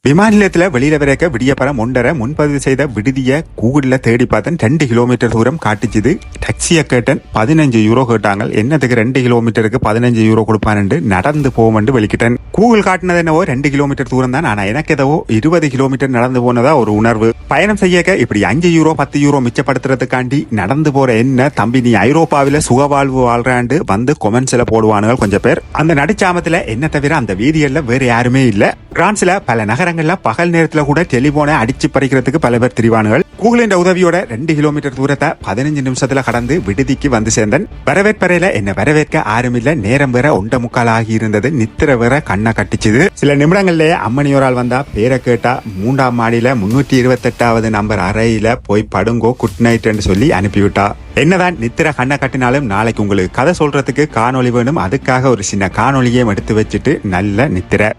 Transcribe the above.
விமான நிலையத்துல வெளியில வரைக்க விடியப்பறம் 1:30 முன்பதிவு செய்த விடுதிய கூகுள்ல தேடி பார்த்தேன். 2 கிலோமீட்டர் தூரம் காட்டுச்சுது. டாக்ஸியை கேட்டேன், 15 யூரோ கேட்டாங்க. என்னதுக்கு 2 கிலோமீட்டருக்கு 15 யூரோ கொடுப்பான்னு நடந்து போவோம்னு வெளிக்கிட்டேன். கூகுள் காட்டினது என்னவோ 2 கிலோமீட்டர் தூரம் தான். ஆனா எனக்கு ஏதோ 20 கிலோமீட்டர் நடந்து போனதா ஒரு உணர்வு. பயணம் செய்ய இப்படி 5 யூரோ 10 யூரோ மிச்சப்படுத்துறதுக்காண்டி நடந்து போற என்ன தம்பி, நீ ஐரோப்பாவில சுகவாழ்வு வாழ்றாண்டு வந்து கொமெண்ட்ஸ்ல போடுவானுங்க கொஞ்சம் பேர். அந்த நடுச்சாமத்துல என்ன தவிர அந்த வீதியல்ல வேற யாருமே இல்ல. பிரான்ஸ்ல பல நகரங்கள்ல பகல் நேரத்துல கூட டெலிபோனை அடிச்சு பறிக்கிறதுக்கு பல பேர் திரிவானுகள். கூகுளின் உதவியோட 2 கிலோமீட்டர் தூரத்தை 15 நிமிஷத்துல கடந்து விடுதிக்கு வந்து சேர்ந்தேன். வரவேற்பறையில என்ன வரவேற்க ஆரும் இல்ல. நேரம் வேற 1:45 ஆகி இருந்தது. நித்திர வேற கண்ணை கட்டிச்சுது. சில நிமிடங்கள்லயே அம்மனியோரால் வந்தா பேரை கேட்டா 3ஆம் மாடியில 328வது நம்பர் அறையில போய் படுங்கோ, குட் நைட் சொல்லி அனுப்பிவிட்டா. என்னதான் நித்திர கண்ணை கட்டினாலும் நாளைக்கு உங்களுக்கு கதை சொல்றதுக்கு காணொலி வேணும். அதுக்காக ஒரு சின்ன காணொலியை எடுத்து வச்சுட்டு நல்ல நித்திர.